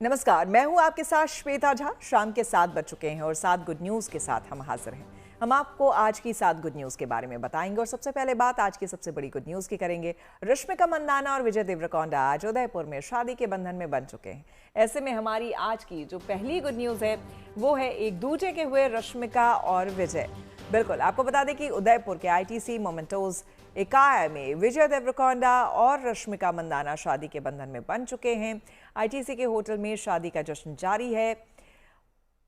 नमस्कार, मैं हूं आपके साथ श्वेता झा। शाम के 7 बज चुके हैं और 7 गुड न्यूज़ के साथ हम हाजिर हैं। हम आपको आज की 7 गुड न्यूज़ के बारे में बताएंगे और सबसे पहले बात आज की सबसे बड़ी गुड न्यूज़ की करेंगे। रश्मिका मंदाना और विजय देवरकोंडा आज उदयपुर में शादी के बंधन में बंध चुके हैं। ऐसे में हमारी आज की जो पहली गुड न्यूज़ है वो है एक दूजे के हुए रश्मिका और विजय। बिल्कुल, आपको बता दें कि उदयपुर के आईटीसी मोमेंटोज इकाया में विजय देवरकोंडा और रश्मिका मंदाना शादी के बंधन में बंध चुके हैं। आईटीसी के होटल में शादी का जश्न जारी है।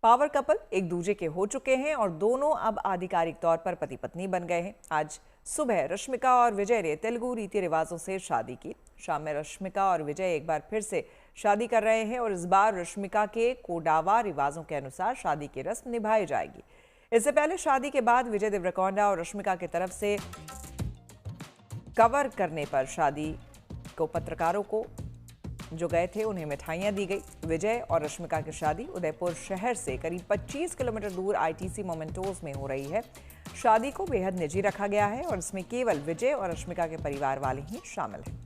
पावर कपल एक दूजे के हो चुके हैं और दोनों अब आधिकारिक तौर पर पति पत्नी बन गए हैं। आज सुबह रश्मिका और विजय ने तेलुगु रीति रिवाजों से शादी की। शाम में रश्मिका और विजय एक बार फिर से शादी कर रहे हैं और इस बार रश्मिका के कोडावा रिवाजों के अनुसार शादी की रस्म निभाई जाएगी। इससे पहले शादी के बाद विजय देवरकोंडा और रश्मिका की तरफ से कवर करने पर शादी को पत्रकारों को जो गए थे उन्हें मिठाइयां दी गई। विजय और रश्मिका की शादी उदयपुर शहर से करीब 25 किलोमीटर दूर आईटीसी मोमेंटोज में हो रही है। शादी को बेहद निजी रखा गया है और इसमें केवल विजय और रश्मिका के परिवार वाले ही शामिल हैं।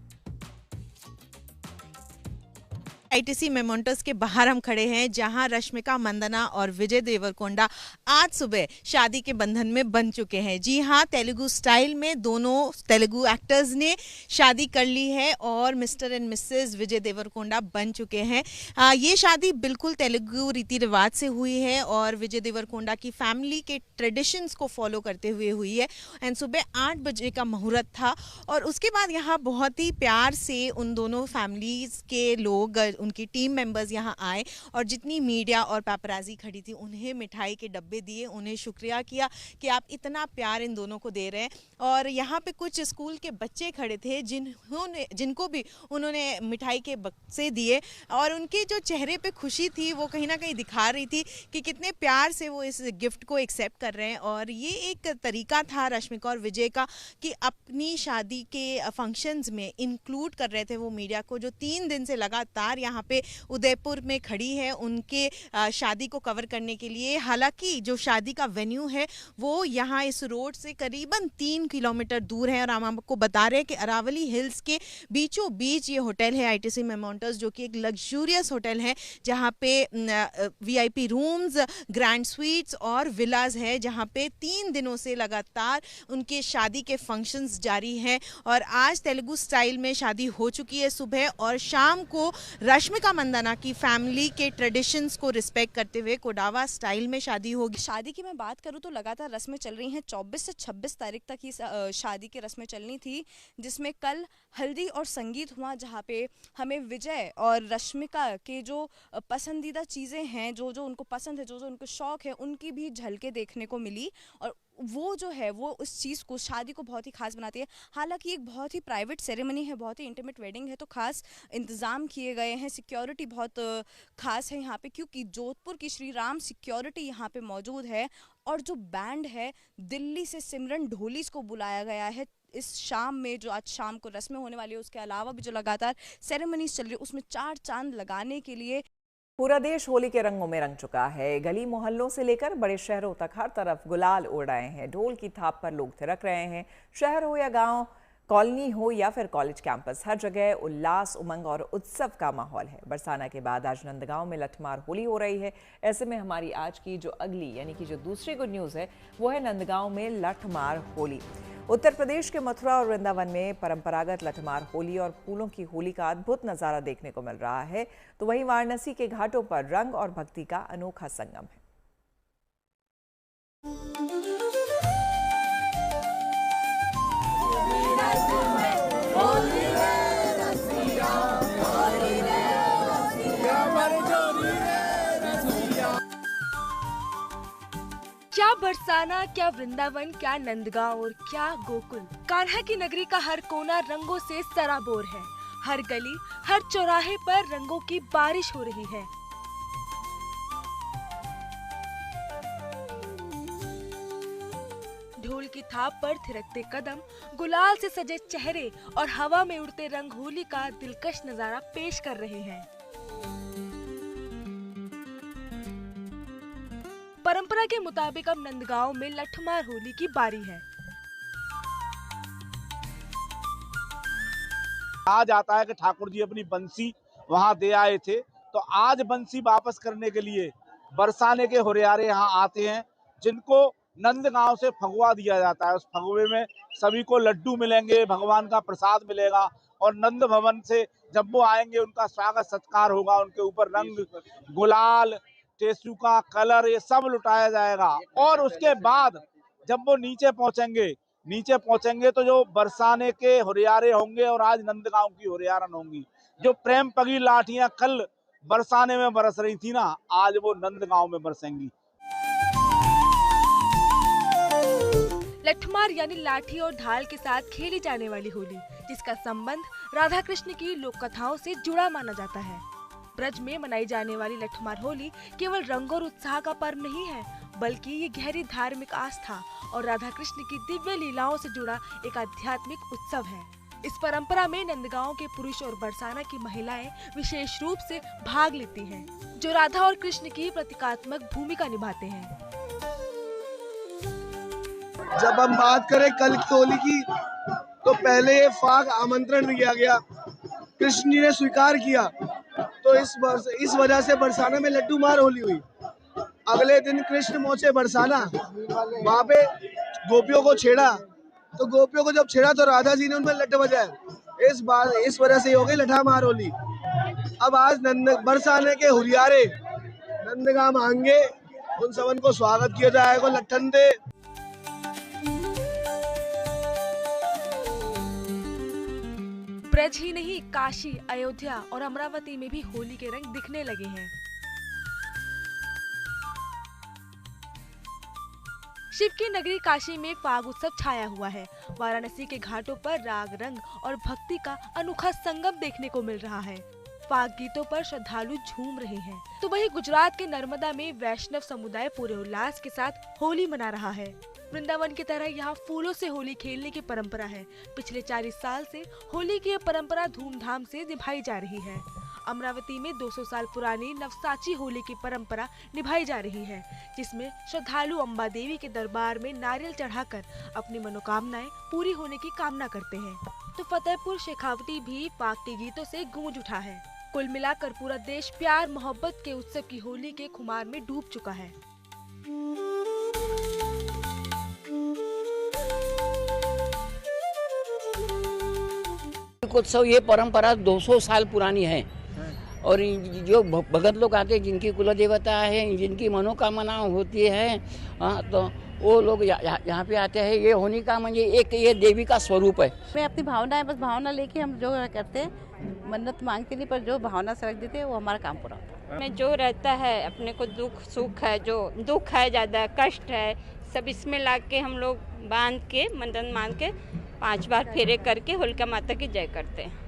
आईटीसी मोमेंटोस के बाहर हम खड़े हैं जहां रश्मिका मंदाना और विजय देवरकोंडा आज सुबह शादी के बंधन में बन चुके हैं। जी हां, तेलुगु स्टाइल में दोनों तेलुगु एक्टर्स ने शादी कर ली है और mister and Mrs Vijay Deverakonda बन चुके हैं। ये शादी बिल्कुल तेलुगु रीति रिवाज से हुई है और विजय देवरकोंडा की फैमिली के ट्रेडिशंस को फॉलो करते हुए हुई है। एंड सुबह 8 बजे का मुहूर्त था और उसके बाद यहाँ बहुत ही प्यार से उन दोनों फैमिलीज के लोग, उनकी टीम मेंबर्स यहाँ आए और जितनी मीडिया और पेपराजी खड़ी थी उन्हें मिठाई के डब्बे दिए, उन्हें शुक्रिया किया कि आप इतना प्यार इन दोनों को दे रहे हैं। और यहाँ पे कुछ स्कूल के बच्चे खड़े थे जिनको भी उन्होंने मिठाई के बक्से दिए और उनके जो चेहरे पे खुशी थी वो कहीं ना कहीं दिखा रही थी कि कितने प्यार से वो इस गिफ्ट को एक्सेप्ट कर रहे हैं। और ये एक तरीका था रश्मिका और विजय का कि अपनी शादी के फंक्शंस में इंक्लूड कर रहे थे वो मीडिया को, जो 3 दिन से लगातार यहाँ पे उदयपुर में खड़ी है उनके शादी को कवर करने के लिए। हालांकि जो शादी का वेन्यू है वो यहाँ इस रोड से करीबन 3 किलोमीटर दूर है और हम आपको बता रहे हैं कि अरावली हिल्स के बीचों बीच ये होटल है आईटीसी मोमेंटोस, जो कि एक लग्जूरियस होटल है जहाँ पे वीआईपी रूम्स, ग्रैंड स्वीट्स और विलाज है, जहाँ पे 3 दिनों से लगातार उनके शादी के फंक्शंस जारी हैं। और आज तेलुगु स्टाइल में शादी हो चुकी है सुबह और शाम को रश्मिका मंदाना की फैमिली के ट्रेडिशंस को रिस्पेक्ट करते हुए कोडावा स्टाइल में शादी होगी। शादी की मैं बात करूं तो लगातार रस्में चल रही हैं। 24 से 26 तारीख तक ही शादी की रस्में चलनी थी, जिसमें कल हल्दी और संगीत हुआ, जहां पे हमें विजय और रश्मिका के जो पसंदीदा चीज़ें हैं, जो जो उनको पसंद है, जो जो उनको शौक है, उनकी भी झलकें देखने को मिली। और वो जो है वो उस चीज़ को, शादी को बहुत ही खास बनाती है। हालांकि एक बहुत ही प्राइवेट सेरेमनी है, बहुत ही इंटीमेट वेडिंग है, तो खास इंतज़ाम किए गए हैं। सिक्योरिटी बहुत खास है यहाँ पे, क्योंकि जोधपुर की श्री राम सिक्योरिटी यहाँ पे मौजूद है। और जो बैंड है दिल्ली से सिमरन ढोलीस को बुलाया गया है इस शाम में, जो आज शाम को रस्में होने वाली है। उसके अलावा भी जो लगातार सेरेमनीज चल रही है उसमें 4 चांद लगाने के लिए पूरा देश होली के रंगों में रंग चुका है। गली मोहल्लों से लेकर बड़े शहरों तक हर तरफ गुलाल उड़ रहे हैं। ढोल की थाप पर लोग थिरक रहे हैं। शहर हो या गांव, कॉलोनी हो या फिर कॉलेज कैंपस, हर जगह उल्लास, उमंग और उत्सव का माहौल है। बरसाना के बाद आज नंदगांव में लठमार होली हो रही है। ऐसे में हमारी आज की जो अगली यानी कि जो दूसरी गुड न्यूज़ है वो है नंदगांव में लठमार होली। उत्तर प्रदेश के मथुरा और वृंदावन में परंपरागत लठमार होली और फूलों की होली का अद्भुत नज़ारा देखने को मिल रहा है, तो वहीं वाराणसी के घाटों पर रंग और भक्ति का अनोखा संगम है। क्या बरसाना, क्या वृंदावन, क्या नंदगांव और क्या गोकुल, कान्हा की नगरी का हर कोना रंगों से सराबोर है। हर गली, हर चौराहे पर रंगों की बारिश हो रही है। ढोल की थाप पर थिरकते कदम, गुलाल से सजे चेहरे और हवा में उड़ते रंग होली का दिलकश नजारा पेश कर रहे हैं। परंपरा के मुताबिक अब नंदगांव में लठमार होली की बारी है। कहा जाता है कि ठाकुर जी अपनी बंसी वहां दे आए थे, तो आज बंसी वापस करने के लिए बरसाने के हुरियारे यहाँ आते हैं, जिनको नंदगांव से फगुआ दिया जाता है। उस फगुए में सभी को लड्डू मिलेंगे, भगवान का प्रसाद मिलेगा और नंद भवन से जब वो आएंगे उनका स्वागत सत्कार होगा, उनके ऊपर रंग, गुलाल, टेसू का कलर, ये सब लुटाया जाएगा। और उसके बाद जब वो नीचे पहुंचेंगे तो जो बरसाने के हुरियारे होंगे और आज नंदगांव की हुरियारन होंगी, जो प्रेम पगी लाठियां कल बरसाने में बरस रही थी ना, आज वो नंदगांव में बरसेंगी। लठमार यानी लाठी और ढाल के साथ खेली जाने वाली होली, जिसका संबंध राधा कृष्ण की लोक कथाओं से जुड़ा माना जाता है। ब्रज में मनाई जाने वाली लठमार होली केवल रंग और उत्साह का पर्व नहीं है, बल्कि ये गहरी धार्मिक आस्था और राधा कृष्ण की दिव्य लीलाओं से जुड़ा एक आध्यात्मिक उत्सव है। इस परंपरा में नंदगांव के पुरुष और बरसाना की महिलाएं विशेष रूप से भाग लेती हैं, जो राधा और कृष्ण की प्रतीकात्मक भूमिका निभाते हैं। जब हम बात करें कल की होली की, तो पहले फाग आमंत्रण दिया गया, कृष्ण जी ने स्वीकार किया, तो इस वजह से बरसाना में लड्डू मार होली हुई। अगले दिन कृष्ण पहुंचे बरसाना, वहाँ पे गोपियों को छेड़ा, तो गोपियों को जब छेड़ा तो राधा जी ने उन पर लड्डू बजाए। इस वजह से हो गई लठा मार होली। अब आज बरसाने के हुरियारे नंदगांव आएंगे, उन सबन को स्वागत किया जाएगा लट्ठन दे। ब्रज ही नहीं, काशी, अयोध्या और अमरावती में भी होली के रंग दिखने लगे हैं। शिव की नगरी काशी में फाग उत्सव छाया हुआ है। वाराणसी के घाटों पर राग, रंग और भक्ति का अनोखा संगम देखने को मिल रहा है। फाग गीतों पर श्रद्धालु झूम रहे हैं, तो वहीं गुजरात के नर्मदा में वैष्णव समुदाय पूरे उल्लास के साथ होली मना रहा है। वृंदावन की तरह यहाँ फूलों से होली खेलने की परंपरा है। पिछले 40 साल से होली की यह परंपरा धूमधाम से निभाई जा रही है। अमरावती में 200 साल पुरानी नवसाची होली की परंपरा निभाई जा रही है, जिसमें श्रद्धालु अम्बा देवी के दरबार में नारियल चढ़ाकर अपनी मनोकामनाएं पूरी होने की कामना करते हैं। तो फतेहपुर शेखावटी भी फाग के गीतों से गूंज उठा है। कुल मिलाकर पूरा देश प्यार मोहब्बत के उत्सव की होली के खुमार में डूब चुका है। उत्सव ये परंपरा 200 साल पुरानी है और जो भगत लोग आते हैं, जिनकी कुल देवता है, जिनकी मनोकामना होती है, तो वो लोग यहाँ पे आते हैं। ये होली का म्हणजे एक ये देवी का स्वरूप है। मैं अपनी भावना है, बस भावना लेके हम जो करते हैं, मन्नत मांगते नहीं, पर जो भावना से रख देते हैं वो हमारा काम पूरा होता है। में जो रहता है अपने को दुख सुख है, जो दुख है, ज़्यादा कष्ट है, सब इसमें ला के हम लोग बांध के मन्नत मांग के 5 बार फेरे करके होलिका माता की जय करते हैं।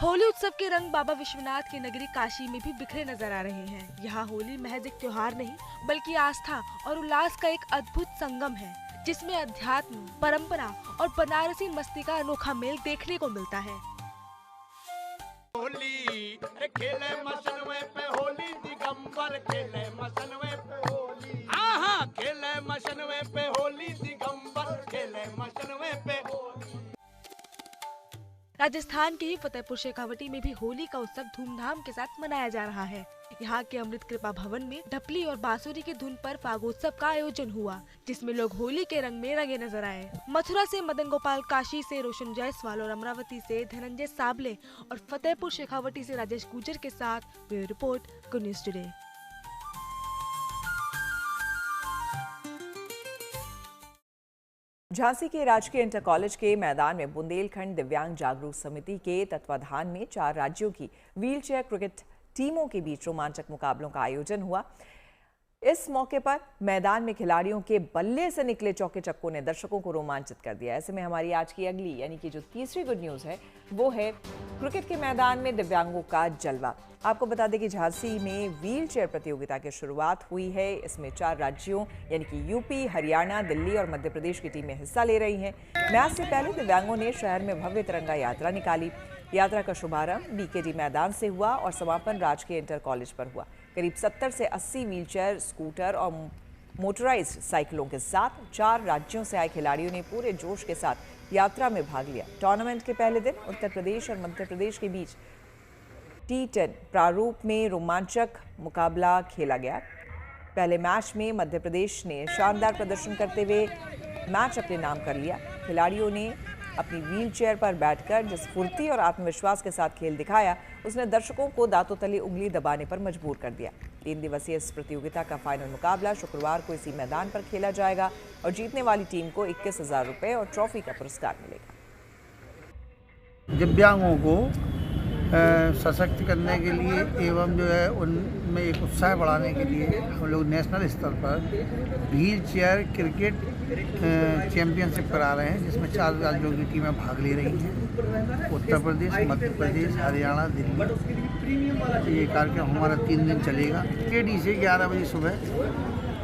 होली उत्सव के रंग बाबा विश्वनाथ की नगरी काशी में भी बिखरे नजर आ रहे हैं। यहाँ होली महज एक त्योहार नहीं, बल्कि आस्था और उल्लास का एक अद्भुत संगम है, जिसमें अध्यात्म, परंपरा और बनारसी मस्ती का अनोखा मेल देखने को मिलता है। होली खेले मसनवे पे होली, दिगंबर खेले मसनवे पे होली, आहा खेले मसनवे पे होली, दिगंबर खेले मसनवे पे होली। राजस्थान के ही फतेहपुर शेखावटी में भी होली का उत्सव धूमधाम के साथ मनाया जा रहा है। यहाँ के अमृत कृपा भवन में ढपली और बांसुरी की धुन पर फागोत्सव का आयोजन हुआ, जिसमें लोग होली के रंग में रंगे नजर आए। मथुरा से मदन गोपाल, काशी से रोशन जायसवाल और अमरावती से धनंजय साबले और फतेहपुर शेखावटी से राजेश गुर्जर के साथ bureau report, good news today. Jhansi के राजकीय इंटर कॉलेज के मैदान में बुंदेलखंड दिव्यांग जागरूक समिति के तत्वाधान में 4 राज्यों की व्हीलचेयर क्रिकेट टीमों के बीच रोमांचक मुकाबलों का आयोजन हुआ। इस मौके पर मैदान में खिलाड़ियों के बल्ले से निकले चौके चक्कों ने दर्शकों को रोमांचित कर दिया। ऐसे में हमारी आज की अगली यानी कि जो तीसरी गुड न्यूज़ है वो है क्रिकेट के मैदान में दिव्यांगों का जलवा। आपको बता दें कि झांसी में व्हील चेयर प्रतियोगिता की शुरुआत हुई है। इसमें 4 राज्यों यानी कि यूपी, हरियाणा, दिल्ली और मध्य प्रदेश की टीमें हिस्सा ले रही हैं। मैच से पहले दिव्यांगों ने शहर में भव्य तिरंगा यात्रा निकाली। यात्रा का शुभारंभ बीकेडी मैदान से हुआ और समापन राजकीय इंटर कॉलेज पर हुआ। करीब 70 से 80 व्हीलचेयर, स्कूटर और मोटराइज्ड साइकिलों के साथ 4 राज्यों से आए खिलाड़ियों ने पूरे जोश के साथ यात्रा में भाग लिया। टूर्नामेंट के पहले दिन उत्तर प्रदेश और मध्य प्रदेश के बीच T10 प्रारूप में रोमांचक मुकाबला खेला गया। पहले मैच में मध्य प्रदेश ने शानदार प्रदर्शन करते हुए मैच अपने नाम कर लिया। खिलाड़ियों ने अपनी व्हीलचेयर पर बैठकर जिस फुर्ती और आत्मविश्वास के साथ खेल दिखाया, उसने दर्शकों को दांतों तले उंगली दबाने पर मजबूर कर दिया। 3 दिवसीय इस प्रतियोगिता का फाइनल मुकाबला शुक्रवार को इसी मैदान पर खेला जाएगा और जीतने वाली टीम को 21,000 रुपये और ट्रॉफी का पुरस्कार मिलेगा। दिव्यांगों को सशक्त करने के लिए एवं जो है उनमें एक उत्साह बढ़ाने के लिए हम लोग नेशनल स्तर पर व्हील चेयर क्रिकेट चैंपियनशिप करा रहे हैं, जिसमें 4 राज्यों की टीमें भाग ले रही हैं। उत्तर प्रदेश, मध्य प्रदेश, हरियाणा, दिल्ली। ये कार्यक्रम हमारा 3 दिन चलेगा। KD से 11 बजे सुबह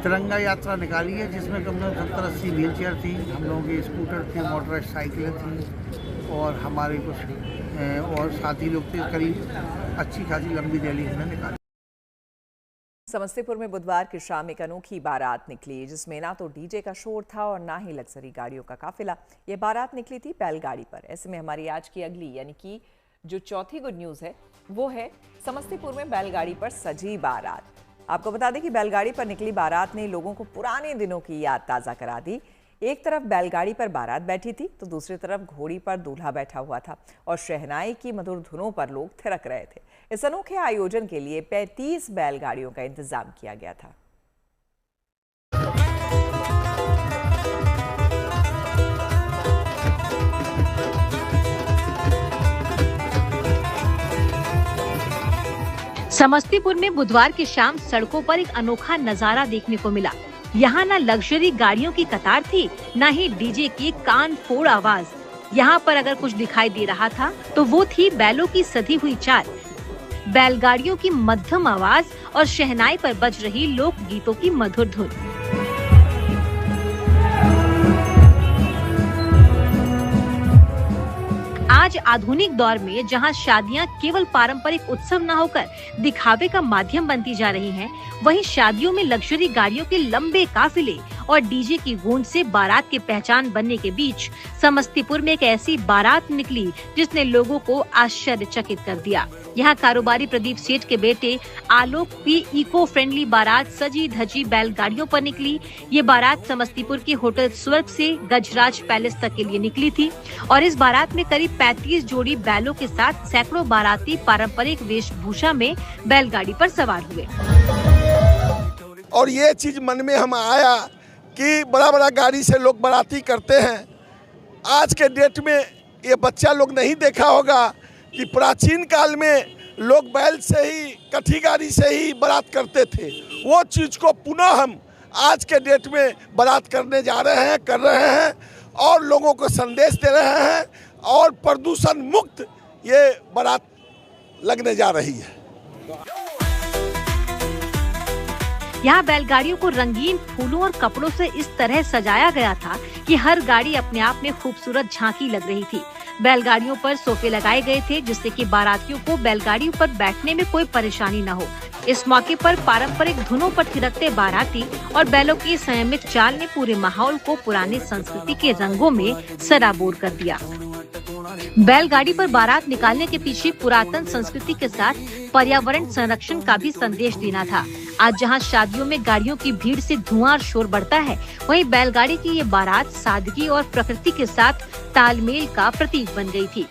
तिरंगा यात्रा निकाली है, जिसमें कम से कम 70-80 व्हील चेयर थी, हम लोगों के स्कूटर थे, मोटराइज्ड साइकिलें थी और हमारे कुछ और साथी लोग थे। करीब अच्छी खासी लंबी रैली हमने निकाली। समस्तीपुर में बुधवार की शाम एक अनोखी बारात निकली, जिसमें ना तो डीजे का शोर था और ना ही लग्जरी गाड़ियों का काफिला। ये बारात निकली थी बैलगाड़ी पर। ऐसे में हमारी आज की अगली यानी कि जो चौथी गुड न्यूज़ है वो है समस्तीपुर में बैलगाड़ी पर सजी बारात। आपको बता दें कि बैलगाड़ी पर निकली बारात ने लोगों को पुराने दिनों की याद ताज़ा करा दी। एक तरफ बैलगाड़ी पर बारात बैठी थी तो दूसरी तरफ घोड़ी पर दूल्हा बैठा हुआ था और शहनाई की मधुर धुनों पर लोग थिरक रहे थे। इस अनोखे आयोजन के लिए 35 बैलगाड़ियों का इंतजाम किया गया था। समस्तीपुर में बुधवार की शाम सड़कों पर एक अनोखा नजारा देखने को मिला। यहाँ न लग्जरी गाड़ियों की कतार थी, न ही डीजे की कान फोड़ आवाज। यहाँ पर अगर कुछ दिखाई दे रहा था तो वो थी बैलों की सधी हुई चाल, बैलगाड़ियों की मध्यम आवाज और शहनाई पर बज रही लोक गीतों की मधुर धुन। आज आधुनिक दौर में जहां शादियां केवल पारंपरिक उत्सव न होकर दिखावे का माध्यम बनती जा रही हैं, वहीं शादियों में लग्जरी गाड़ियों के लंबे काफिले और डीजे की गूंज से बारात की पहचान बनने के बीच समस्तीपुर में एक ऐसी बारात निकली जिसने लोगों को आश्चर्यचकित कर दिया। यहाँ कारोबारी प्रदीप सेठ के बेटे आलोक की इको फ्रेंडली बारात सजी धजी बैलगाड़ियों पर निकली। ये बारात समस्तीपुर के होटल स्वर्ग से गजराज पैलेस तक के लिए निकली थी और इस बारात में करीब 35 जोड़ी बैलों के साथ सैकड़ों बाराती पारंपरिक वेशभूषा में बैलगाड़ी पर सवार हुए। और ये चीज मन में हम आया कि बड़ा बड़ा गाड़ी से लोग बाराती करते हैं। आज के डेट में ये बच्चा लोग नहीं देखा होगा कि प्राचीन काल में लोग बैल से ही, कठी गाड़ी से ही बारात करते थे। वो चीज़ को पुनः हम आज के डेट में बारात करने जा रहे हैं, कर रहे हैं और लोगों को संदेश दे रहे हैं और प्रदूषण मुक्त ये बारात लगने जा रही है। यहाँ बैलगाड़ियों को रंगीन फूलों और कपड़ों से इस तरह सजाया गया था कि हर गाड़ी अपने आप में खूबसूरत झांकी लग रही थी। बैलगाड़ियों पर सोफे लगाए गए थे जिससे कि बारातियों को बैलगाड़ियों पर बैठने में कोई परेशानी न हो। इस मौके पर पारंपरिक धुनों पर थिरकते बाराती और बैलों की संयमित चाल ने पूरे माहौल को पुरानी संस्कृति के रंगों में सराबोर कर दिया। बैलगाड़ी पर बारात निकालने के पीछे पुरातन संस्कृति के साथ पर्यावरण संरक्षण का भी संदेश देना था। आज जहां शादियों में गाड़ियों की भीड़ से धुआं और शोर बढ़ता है, वहीं बैलगाड़ी की ये बारात सादगी और प्रकृति के साथ तालमेल का प्रतीक बन गई थी।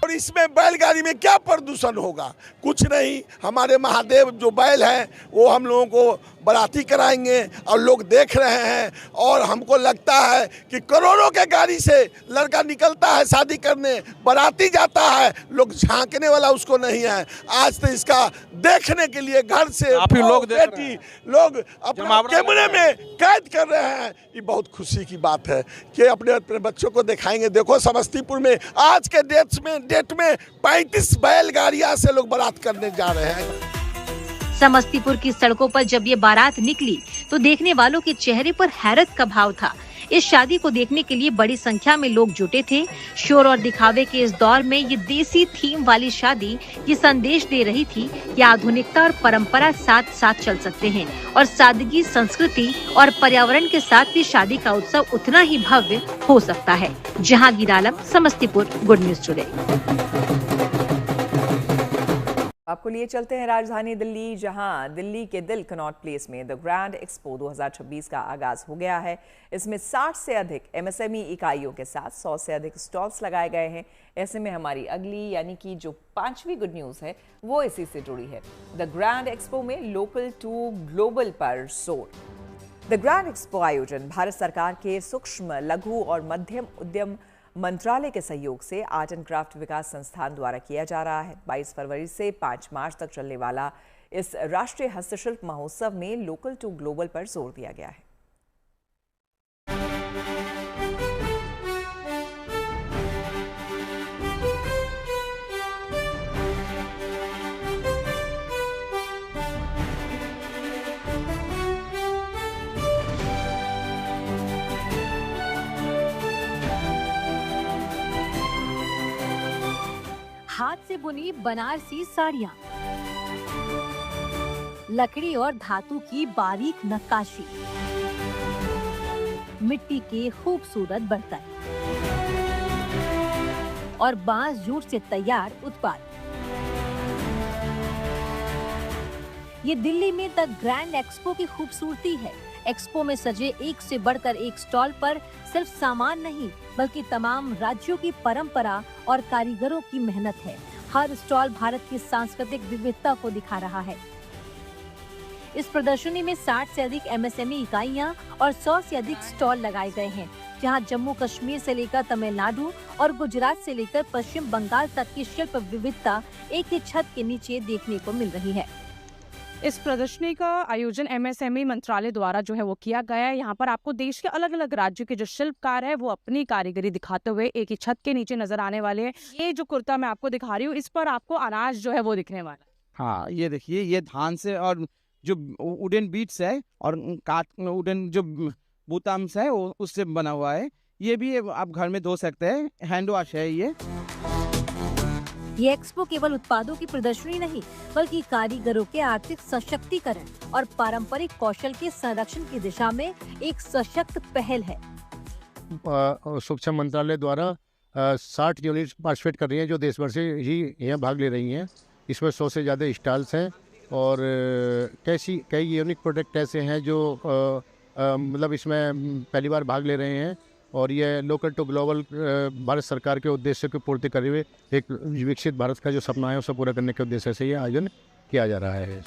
और इसमें बैलगाड़ी में क्या प्रदूषण होगा? कुछ नहीं। हमारे महादेव जो बैल हैं वो हम लोगों को बाराती कराएंगे और लोग देख रहे हैं और हमको लगता है कि करोड़ों के गाड़ी से लड़का निकलता है शादी करने, बाराती जाता है, लोग झांकने वाला उसको नहीं है। आज तो इसका देखने के लिए घर से बेटी लोग अपने कैमरे में कैद कर रहे हैं। ये बहुत खुशी की बात है कि अपने अपने बच्चों को दिखाएंगे। देखो समस्तीपुर में आज के डेट में 35 बैलगाड़ियां से लोग बारात करने जा रहे हैं। समस्तीपुर की सड़कों पर जब ये बारात निकली तो देखने वालों के चेहरे पर हैरत का भाव था। इस शादी को देखने के लिए बड़ी संख्या में लोग जुटे थे। शोर और दिखावे के इस दौर में ये देसी थीम वाली शादी ये संदेश दे रही थी कि आधुनिकता और परंपरा साथ साथ चल सकते हैं और सादगी, संस्कृति और पर्यावरण के साथ भी शादी का उत्सव उतना ही भव्य हो सकता है। जहांगीर आलम, समस्तीपुर, गुड न्यूज टुडे। आपको लिए चलते हैं राजधानी दिल्ली, जहां दिल्ली के दिल कनॉट प्लेस में द ग्रैंड एक्सपो 2026 का आगाज हो गया है। इसमें 60 से अधिक एमएसएमई इकाइयों के साथ 100 से अधिक स्टॉल्स लगाए गए हैं। ऐसे में हमारी अगली यानी कि जो 5वीं गुड न्यूज है वो इसी से जुड़ी है। द ग्रैंड एक्सपो में लोकल टू ग्लोबल पर जोर। द ग्रैंड एक्सपो आयोजन भारत सरकार के सूक्ष्म, लघु और मध्यम उद्यम मंत्रालय के सहयोग से आर्ट एंड क्राफ्ट विकास संस्थान द्वारा किया जा रहा है। 22 फरवरी से 5 मार्च तक चलने वाला इस राष्ट्रीय हस्तशिल्प महोत्सव में लोकल टू ग्लोबल पर जोर दिया गया है। हाथ से बुनी बनारसी साड़ियाँ, लकड़ी और धातु की बारीक नक्काशी, मिट्टी के खूबसूरत बर्तन और बांस जूट से तैयार उत्पाद। ये दिल्ली में द ग्रैंड एक्सपो की खूबसूरती है। एक्सपो में सजे एक से बढ़कर एक स्टॉल पर सिर्फ सामान नहीं बल्कि तमाम राज्यों की परंपरा और कारीगरों की मेहनत है। हर स्टॉल भारत की सांस्कृतिक विविधता को दिखा रहा है। इस प्रदर्शनी में 60 से अधिक एमएसएमई इकाइयां और 100 से अधिक स्टॉल लगाए गए हैं, जहां जम्मू कश्मीर से लेकर तमिलनाडु और गुजरात से लेकर पश्चिम बंगाल तक की शिल्प विविधता एक ही छत के नीचे देखने को मिल रही है। इस प्रदर्शनी का आयोजन एमएसएमई मंत्रालय द्वारा जो है वो किया गया है। यहाँ पर आपको देश के अलग अलग राज्यों के जो शिल्पकार है वो अपनी कारीगरी दिखाते हुए एक ही छत के नीचे नजर आने वाले हैं। ये जो कुर्ता मैं आपको दिखा रही हूँ, इस पर आपको अनाज जो है वो दिखने वाला है। हाँ, ये देखिए, ये धान से और जो वुडन बीट्स है और वुडन जो बूताम्स है वो उससे बना हुआ है। ये भी आप घर में धो सकते हैं, हैंड वॉश है ये। ये एक्सपो केवल उत्पादों की प्रदर्शनी नहीं बल्कि कारीगरों के आर्थिक सशक्तिकरण और पारंपरिक कौशल के संरक्षण की दिशा में एक सशक्त पहल है। सूक्ष्म मंत्रालय द्वारा 60 यूनिट पार्टिसिपेट कर रही हैं जो देश भर से ही यहाँ भाग ले रही हैं। इसमें 100 से ज़्यादा स्टॉल्स हैं और कई यूनिक प्रोडक्ट ऐसे हैं जो मतलब इसमें पहली बार भाग ले रहे हैं और ये लोकल टू ग्लोबल भारत सरकार के उद्देश्य की पूर्ति करते हुए एक विकसित भारत का जो सपना है उसे पूरा करने के उद्देश्य से ये आयोजन किया जा रहा है।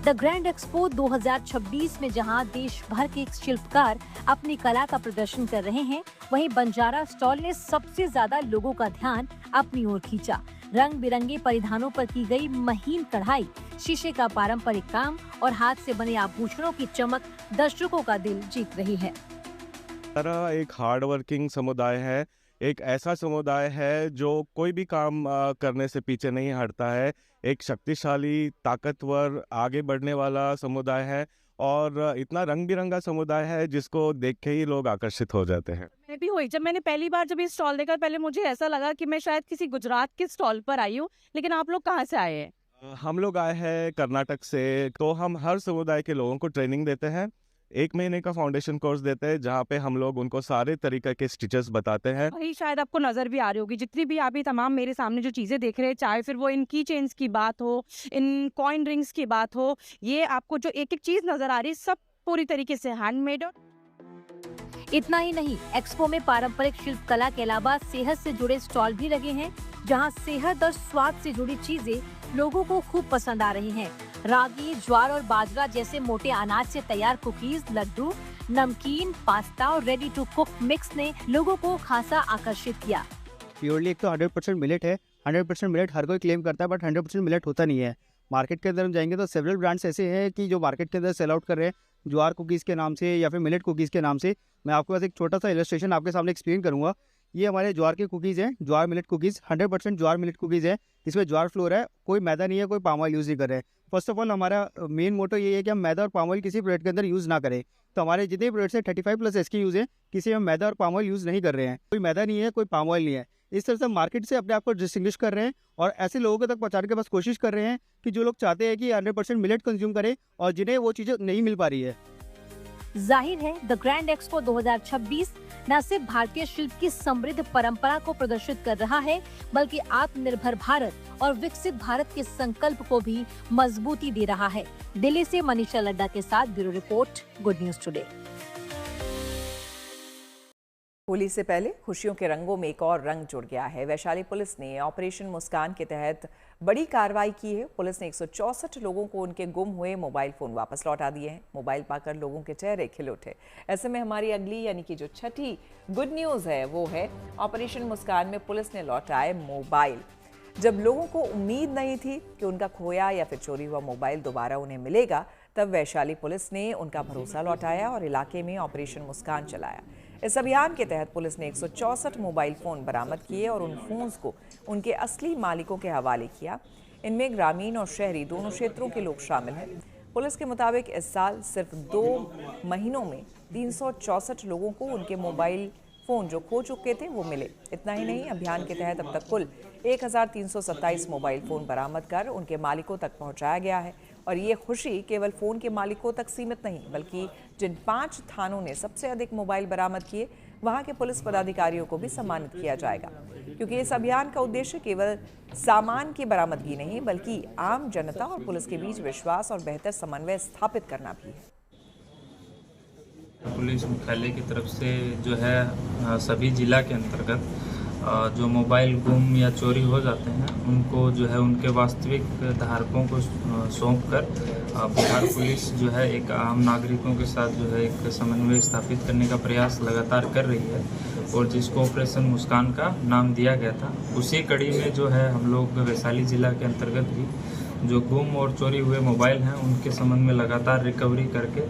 द ग्रैंड एक्सपो 2026 में जहां देश भर के शिल्पकार अपनी कला का प्रदर्शन कर रहे हैं, वहीं बंजारा स्टॉल ने सबसे ज्यादा लोगों का ध्यान अपनी ओर खींचा। रंग बिरंगे परिधानों पर की गई महीन कढ़ाई, शीशे का पारंपरिक काम और हाथ से बने आभूषणों की चमक दर्शकों का दिल जीत रही है। एक हार्ड वर्किंग समुदाय है, एक ऐसा समुदाय है जो कोई भी काम करने से पीछे नहीं हटता है। एक शक्तिशाली, ताकतवर, आगे बढ़ने वाला समुदाय है और इतना रंग बिरंगा समुदाय है जिसको देख के ही लोग आकर्षित हो जाते हैं। मैं भी हुई, जब मैंने पहली बार जब ये स्टॉल देखा, पहले मुझे ऐसा लगा कि मैं शायद किसी गुजरात के स्टॉल पर आई हूँ, लेकिन आप लोग कहाँ से आए हैं? हम लोग आए हैं कर्नाटक से। तो हम हर समुदाय के लोगों को ट्रेनिंग देते हैं। 1 महीने का फाउंडेशन कोर्स देते हैं जहाँ पे हम लोग उनको सारे तरीके के स्टिचेस बताते हैं। वही शायद आपको नजर भी आ रही होगी, जितनी भी आप ये तमाम मेरे सामने जो चीजें देख रहे हैं, चाहे फिर वो इन की चेन्स की बात हो, इन कॉइन रिंग्स की बात हो, ये आपको जो एक एक चीज नजर आ रही है सब पूरी तरीके से हैंडमेड। इतना ही नहीं, एक्सपो में पारंपरिक शिल्प कला के अलावा सेहत से जुड़े स्टॉल भी लगे हैं, जहां सेहत और स्वाद से जुड़ी चीजें लोगों को खूब पसंद आ रही हैं। रागी, ज्वार और बाजरा जैसे मोटे अनाज से तैयार कुकीज, लड्डू, नमकीन, पास्ता और रेडी टू कुक मिक्स ने लोगों को खासा आकर्षित किया। प्योरली एक तो 100% मिलेट है। 100% मिलेट हर कोई क्लेम करता है, बट 100% मिलेट होता नहीं है। मार्केट के अंदर हम जाएंगे तो सेवरल ब्रांड्स ऐसे हैं कि जो मार्केट के अंदर सेल आउट कर रहे हैं ज्वार कुकीज़ के नाम से या फिर मिलेट कुकीज़ के नाम से। मैं आपके पास एक छोटा सा इलस्ट्रेशन आपके सामने एक्सप्लेन करूंगा ये हमारे ज्वार के कुकीज़ हैं, ज्वार मिलेट कुकीज़, 100% ज्वार मिलेट कुकीज़ है। इसमें ज्वार फ्लोर है, कोई मैदा नहीं है, कोई पाम ऑयल यूज़ नहीं कर रहे हैं। फर्स्ट ऑफ ऑल हमारा मेन मोटो ये है कि हम मैदा और पाम ऑयल किसी प्रोडक्ट के अंदर यूज़ ना करें। तो हमारे जितने प्रोडक्ट्स हैं 35+ SKUs हैं, किसी में मैदा और पाम ऑयल यूज़ नहीं कर रहे हैं। कोई मैदा नहीं है, कोई पाम ऑयल नहीं है। इस तरह से मार्केट से अपने आप को डिस्टिंग्विश कर रहे हैं और ऐसे लोगों तक पहुँचाने के बस कोशिश कर रहे हैं कि जो लोग चाहते हैं कि 100% मिलेट कंज्यूम करें और जिन्हें वो चीज़ें नहीं मिल पा रही है। जाहिर है द ग्रैंड एक्सपो 2026 न सिर्फ भारतीय शिल्प की समृद्ध परंपरा को प्रदर्शित कर रहा है, बल्कि आत्मनिर्भर भारत और विकसित भारत के संकल्प को भी मजबूती दे रहा है। दिल्ली से मनीषा लड्डा के साथ bureau report, good news today. Holi से पहले खुशियों के रंगों में एक और रंग जुड़ गया है। वैशाली पुलिस ने ऑपरेशन मुस्कान के तहत बड़ी कार्रवाई की है। पुलिस ने 164 लोगों को उनके गुम हुए मोबाइल फोन वापस लौटा दिए हैं। मोबाइल पाकर लोगों के चेहरे खिल उठे। ऐसे में हमारी अगली यानी कि जो छठी गुड न्यूज है वो है ऑपरेशन मुस्कान में पुलिस ने लौटाए मोबाइल। जब लोगों को उम्मीद नहीं थी कि उनका खोया या फिर चोरी हुआ मोबाइल दोबारा उन्हें मिलेगा, तब वैशाली पुलिस ने उनका भरोसा लौटाया और इलाके में ऑपरेशन मुस्कान चलाया। इस अभियान के तहत पुलिस ने 164 मोबाइल फोन बरामद किए और उन फोन्स को उनके असली मालिकों के हवाले किया। इनमें ग्रामीण और शहरी दोनों क्षेत्रों के लोग शामिल हैं। पुलिस के मुताबिक इस साल सिर्फ 2 महीनों में 364 लोगों को उनके मोबाइल फोन जो खो चुके थे वो मिले। इतना ही नहीं, अभियान के तहत अब तक कुल 1327 मोबाइल फोन बरामद कर उनके मालिकों तक पहुंचाया गया है। और ये खुशी केवल फोन के मालिकों तक सीमित नहीं, बल्कि जिन 5 थानों ने सबसे अधिक मोबाइल बरामद किए वहां के पुलिस पदाधिकारियों को भी सम्मानित किया जाएगा, क्योंकि इस अभियान का उद्देश्य केवल सामान की बरामदगी नहीं, बल्कि आम जनता और पुलिस के बीच विश्वास और बेहतर समन्वय स्थापित करना भी है। पुलिस मुख्यालय की तरफ से जो है सभी जिला के अंतर्गत जो मोबाइल गुम या चोरी हो जाते हैं उनको जो है उनके वास्तविक धारकों को सौंप कर बिहार पुलिस जो है एक आम नागरिकों के साथ जो है एक समन्वय स्थापित करने का प्रयास लगातार कर रही है। और जिसको ऑपरेशन मुस्कान का नाम दिया गया था, उसी कड़ी में जो है हम लोग वैशाली जिला के अंतर्गत भी जो गुम और चोरी हुए मोबाइल हैं उनके संबंध में लगातार रिकवरी करके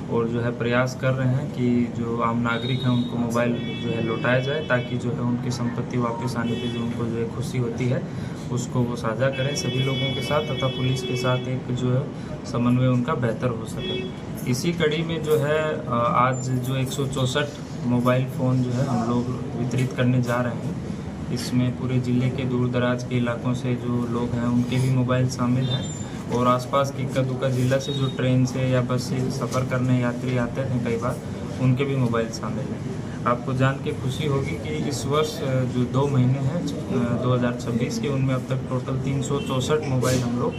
और जो है प्रयास कर रहे हैं कि जो आम नागरिक हैं उनको मोबाइल जो है लौटाया जाए, ताकि जो है उनकी संपत्ति वापस आने पे जो उनको जो है खुशी होती है उसको वो साझा करें सभी लोगों के साथ, तथा पुलिस के साथ एक जो है समन्वय उनका बेहतर हो सके। इसी कड़ी में जो है आज जो 164 मोबाइल फ़ोन जो है हम लोग वितरित करने जा रहे हैं। इसमें पूरे ज़िले के दूर दराज के इलाकों से जो लोग हैं उनके भी मोबाइल शामिल हैं और आसपास के इक्का दुक्का ज़िला से जो ट्रेन से या बस से सफ़र करने यात्री आते थे कई बार, उनके भी मोबाइल शामिल हैं। आपको जान के खुशी होगी कि इस वर्ष जो 2 महीने हैं 2026 के, उनमें अब तक टोटल 364 मोबाइल हम लोग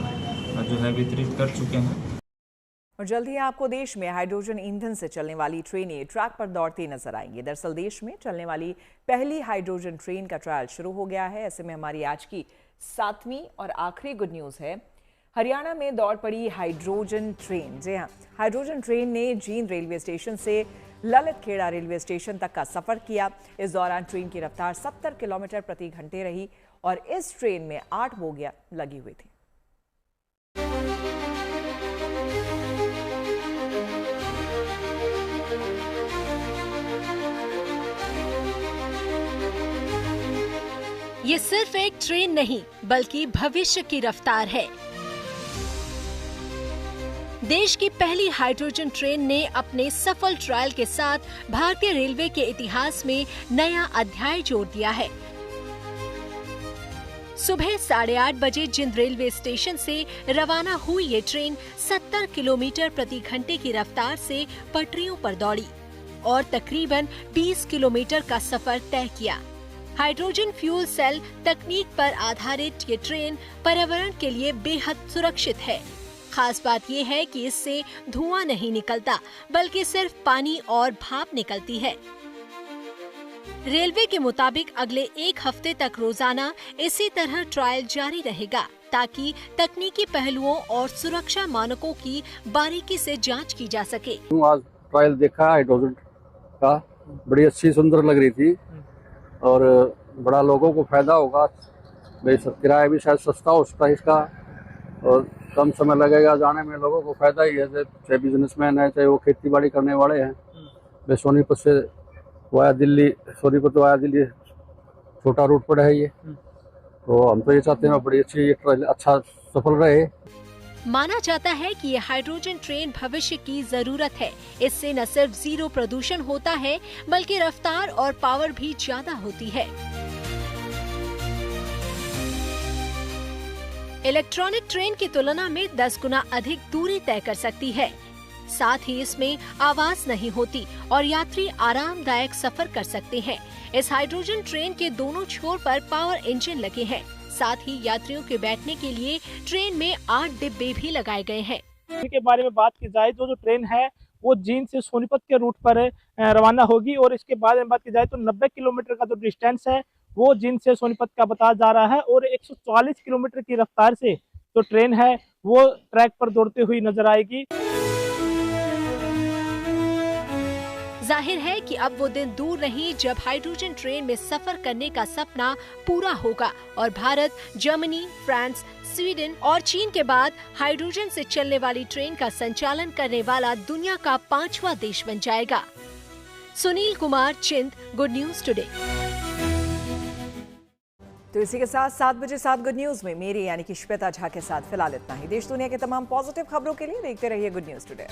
जो है वितरित कर चुके हैं। और जल्द ही आपको देश में हाइड्रोजन ईंधन से चलने वाली ट्रेनें ट्रैक पर दौड़ती नजर आएंगी। दरअसल देश में चलने वाली पहली हाइड्रोजन ट्रेन का ट्रायल शुरू हो गया है। ऐसे में हमारी आज की 7वीं और आखिरी गुड न्यूज़ है, हरियाणा में दौड़ पड़ी हाइड्रोजन ट्रेन। जी हाँ, हाइड्रोजन ट्रेन ने जींद रेलवे स्टेशन से ललित खेड़ा रेलवे स्टेशन तक का सफर किया। इस दौरान ट्रेन की रफ्तार 70 किलोमीटर प्रति घंटे रही और इस ट्रेन में 8 बोगियां लगी हुई थी। ये सिर्फ एक ट्रेन नहीं, बल्कि भविष्य की रफ्तार है। देश की पहली हाइड्रोजन ट्रेन ने अपने सफल ट्रायल के साथ भारतीय रेलवे के इतिहास में नया अध्याय जोड़ दिया है। सुबह 8:30 बजे जिंद रेलवे स्टेशन से रवाना हुई ये ट्रेन 70 किलोमीटर प्रति घंटे की रफ्तार से पटरियों पर दौड़ी और तकरीबन 20 किलोमीटर का सफर तय किया। हाइड्रोजन फ्यूल सेल तकनीक पर आधारित ये ट्रेन पर्यावरण के लिए बेहद सुरक्षित है। खास बात ये है कि इससे धुआं नहीं निकलता, बल्कि सिर्फ पानी और भाप निकलती है। रेलवे के मुताबिक अगले 1 हफ्ते तक रोजाना इसी तरह ट्रायल जारी रहेगा, ताकि तकनीकी पहलुओं और सुरक्षा मानकों की बारीकी से जांच की जा सके। आज ट्रायल देखा हाइड्रोजन का, बड़ी अच्छी सुंदर लग रही थी और बड़ा लोगों को फायदा होगा। किराया भी शायद सस्ता हो सकता है इसका और कम समय लगेगा जाने में, लोगों को फायदा ही है। चाहे बिजनेसमैन है, चाहे वो खेती बाड़ी करने वाले हैं। वे सोनीपत से वाया दिल्ली, सोनीपत वाया दिल्ली छोटा रूट पर है ये, तो हम तो ये चाहते हैं बड़ी अच्छी अच्छा सफल रहे। माना जाता है कि ये हाइड्रोजन ट्रेन भविष्य की जरूरत है। इससे न सिर्फ जीरो प्रदूषण होता है बल्कि रफ्तार और पावर भी ज्यादा होती है। इलेक्ट्रॉनिक ट्रेन की तुलना में 10 गुना अधिक दूरी तय कर सकती है। साथ ही इसमें आवाज नहीं होती और यात्री आरामदायक सफर कर सकते हैं। इस हाइड्रोजन ट्रेन के दोनों छोर पर पावर इंजन लगे हैं। साथ ही यात्रियों के बैठने के लिए ट्रेन में 8 डिब्बे भी लगाए गए हैं। के बारे में बात की जाए तो जो ट्रेन है वो जींद से सोनीपत के रूट पर रवाना होगी और इसके बारे में बात की जाए तो 90 किलोमीटर का जो डिस्टेंस है वो जींद से सोनीपत का बताया जा रहा है और 140 किलोमीटर की रफ्तार से जो ट्रेन है वो ट्रैक पर दौड़ती हुई नजर आएगी। जाहिर है कि अब वो दिन दूर नहीं जब हाइड्रोजन ट्रेन में सफर करने का सपना पूरा होगा और भारत, जर्मनी, फ्रांस, स्वीडन और चीन के बाद हाइड्रोजन से चलने वाली ट्रेन का संचालन करने वाला दुनिया का 5वां देश बन जाएगा। सुनील कुमार, चिंद, गुड न्यूज टुडे। तो इसी के साथ 7 बजे 7 गुड न्यूज में मेरी यानी कि श्वेता झा के साथ फिलहाल इतना ही। देश दुनिया के तमाम पॉजिटिव खबरों के लिए देखते रहिए गुड न्यूज टुडे।